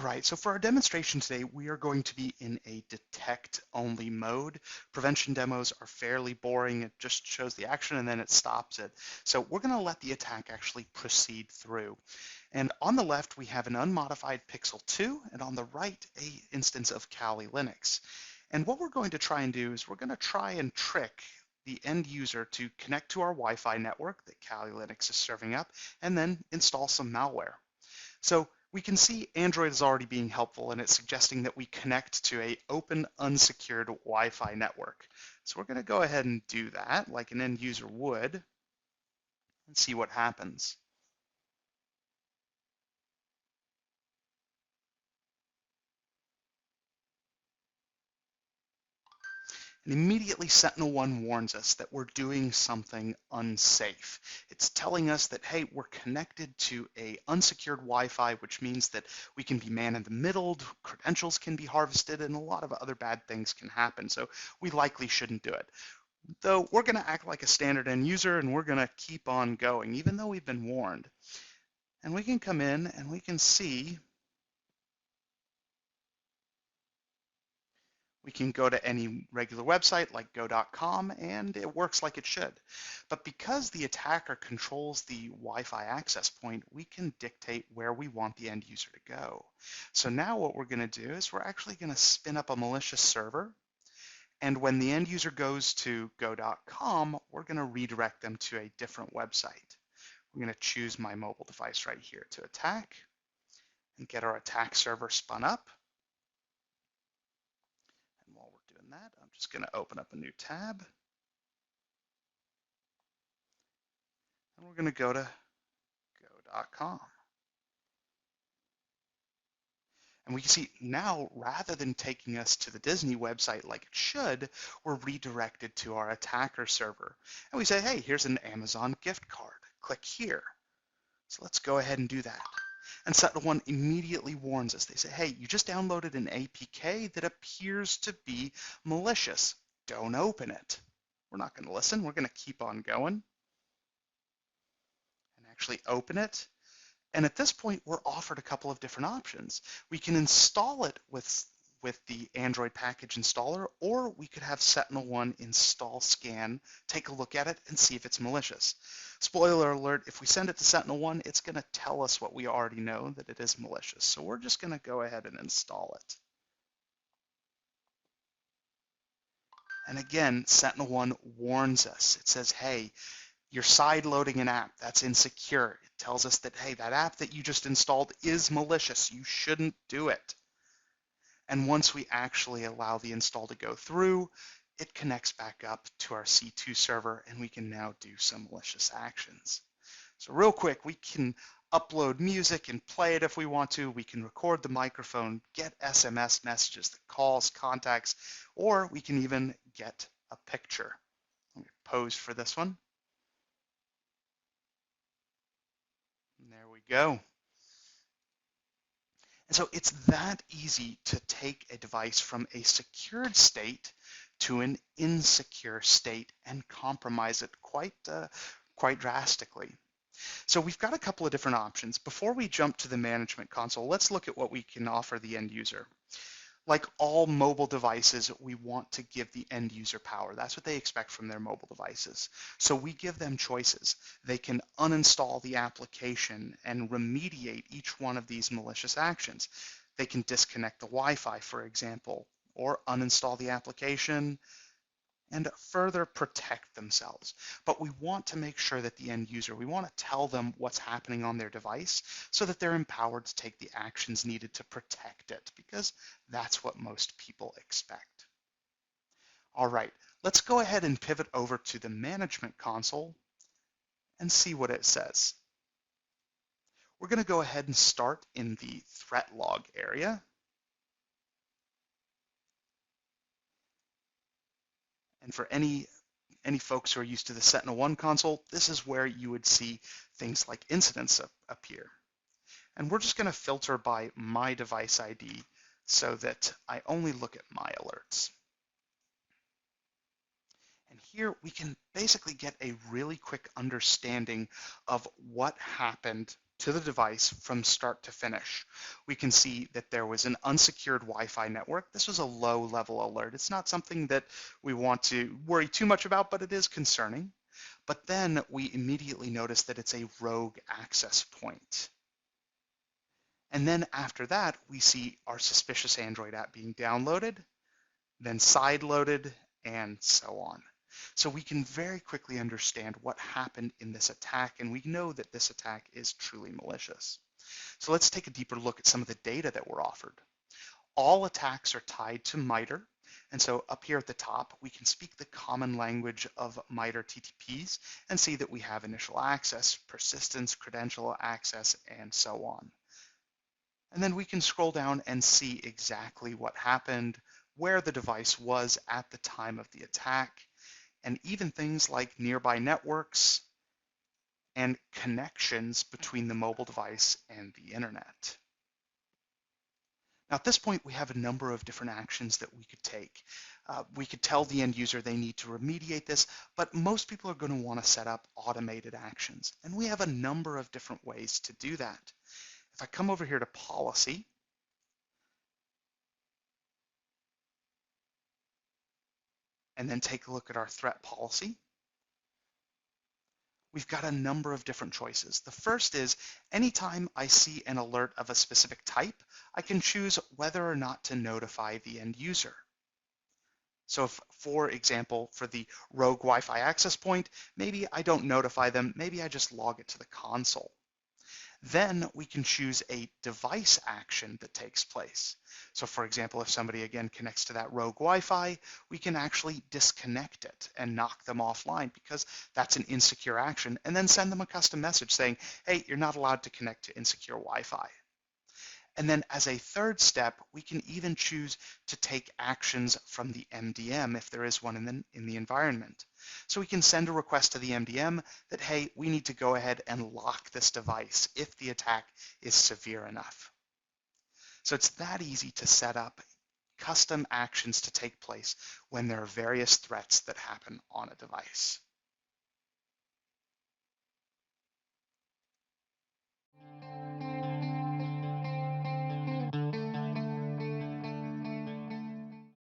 right, so for our demonstration today, we are going to be in a detect-only mode. Prevention demos are fairly boring. It just shows the action and then it stops it. So we're going to let the attack actually proceed through. And on the left, we have an unmodified Pixel 2, and on the right, a instance of Kali Linux. And what we're going to try and do is we're going to try and trick the end user to connect to our Wi-Fi network that Kali Linux is serving up, and then install some malware. So we can see Android is already being helpful, and it's suggesting that we connect to an open, unsecured Wi-Fi network. So we're going to go ahead and do that like an end user would and see what happens. And immediately Sentinel-1 warns us that we're doing something unsafe. It's telling us that, hey, we're connected to an unsecured Wi-Fi, which means that we can be man-in-the-middled, credentials can be harvested, and a lot of other bad things can happen. So we likely shouldn't do it. Though we're going to act like a standard end user, and we're going to keep on going, even though we've been warned. And we can come in and we can see we can go to any regular website like go.com and it works like it should. But because the attacker controls the Wi-Fi access point, we can dictate where we want the end user to go. So now what we're going to do is we're actually going to spin up a malicious server. And when the end user goes to go.com, we're going to redirect them to a different website. We're going to choose my mobile device right here to attack and get our attack server spun up. That. I'm just going to open up a new tab. And we're going to go to go.com. And we can see now, rather than taking us to the Disney website like it should, we're redirected to our attacker server. And we say, hey, here's an Amazon gift card. Click here. So let's go ahead and do that. And Sentinel-1 immediately warns us. They say, hey, you just downloaded an APK that appears to be malicious. Don't open it. We're not going to listen. We're going to keep on going and actually open it. And at this point, we're offered a couple of different options. We can install it with the Android package installer, or we could have Sentinel-1 install scan, take a look at it, and see if it's malicious. Spoiler alert, if we send it to Sentinel-1, it's going to tell us what we already know, that it is malicious. So we're just going to go ahead and install it. And again, Sentinel-1 warns us. It says, hey, you're side-loading an app. That's insecure. It tells us that, hey, that app that you just installed is malicious. You shouldn't do it. And once we actually allow the install to go through, it connects back up to our C2 server, and we can now do some malicious actions. So real quick, we can upload music and play it if we want to. We can record the microphone, get SMS messages, the calls, contacts, or we can even get a picture. Let me pose for this one. And there we go. And so it's that easy to take a device from a secured state to an insecure state and compromise it quite drastically. So we've got a couple of different options. Before we jump to the management console, let's look at what we can offer the end user. Like all mobile devices, we want to give the end user power. That's what they expect from their mobile devices. So we give them choices. They can uninstall the application and remediate each one of these malicious actions. They can disconnect the Wi-Fi, for example, or uninstall the application and further protect themselves. But we want to make sure that the end user, we want to tell them what's happening on their device so that they're empowered to take the actions needed to protect it, because that's what most people expect. All right, let's go ahead and pivot over to the management console and see what it says. We're going to go ahead and start in the threat log area. And for any folks who are used to the Sentinel-1 console, this is where you would see things like incidents appear. And we're just going to filter by my device ID so that I only look at my alerts. And here we can basically get a really quick understanding of what happened to the device from start to finish. We can see that there was an unsecured Wi-Fi network. This was a low-level alert. It's not something that we want to worry too much about, but it is concerning. But then we immediately notice that it's a rogue access point. And then after that, we see our suspicious Android app being downloaded, then side-loaded, and so on. So we can very quickly understand what happened in this attack, and we know that this attack is truly malicious. So let's take a deeper look at some of the data that were offered. All attacks are tied to MITRE, and so up here at the top, we can speak the common language of MITRE TTPs and see that we have initial access, persistence, credential access, and so on. And then we can scroll down and see exactly what happened, where the device was at the time of the attack, and even things like nearby networks and connections between the mobile device and the internet. Now at this point, we have a number of different actions that we could take. We could tell the end user they need to remediate this, but most people are going to want to set up automated actions, and we have a number of different ways to do that. If I come over here to policy, and then take a look at our threat policy, we've got a number of different choices. The first is anytime I see an alert of a specific type, I can choose whether or not to notify the end user. So if, for example, for the rogue Wi-Fi access point, maybe I don't notify them, maybe I just log it to the console. Then we can choose a device action that takes place. So for example, if somebody again connects to that rogue Wi-Fi, we can actually disconnect it and knock them offline because that's an insecure action, and then send them a custom message saying, hey, you're not allowed to connect to insecure Wi-Fi. And then as a third step, we can even choose to take actions from the MDM if there is one in the environment. So we can send a request to the MDM that, hey, we need to go ahead and lock this device if the attack is severe enough. So it's that easy to set up custom actions to take place when there are various threats that happen on a device.